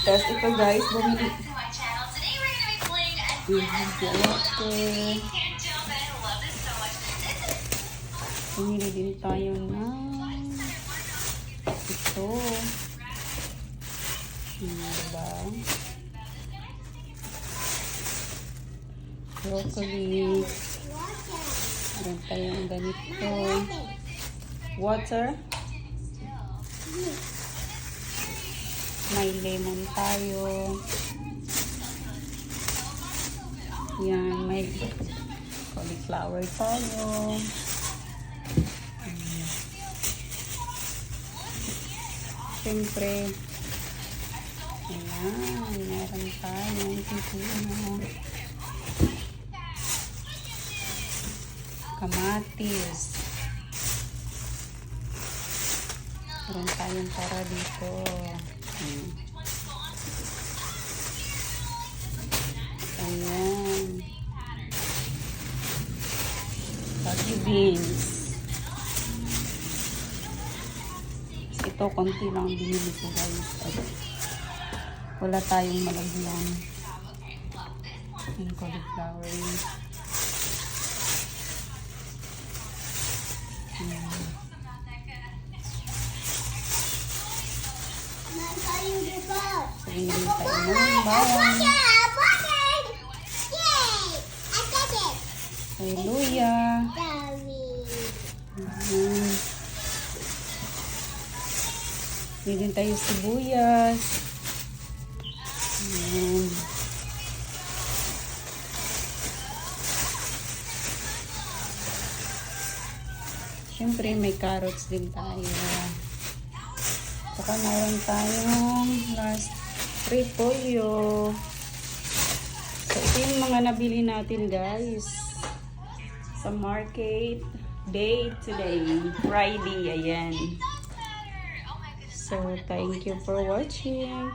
Tapos ito guys, bumili. Bumili din tayo ng ito. Diba? Broccoli. Meron tayong ganito. Water. May lemon tayo. Yan, may cauliflower tayo. Siyempre, ayan, meron tayong pipino. Kamatis. Meron tayong para dito. Ayan. Baggy beans. Ito, konti lang binili ko guys. Wala tayong malagyan. Yung cauliflower. Hindi tayo ng bawang. Hallelujah. Hindi tayo sibuyas. Siyempre may carrots din tayo. Saka meron tayong last repolyo. So ito yung mga nabili natin guys sa market day today, Friday. Ayan. So thank you for watching.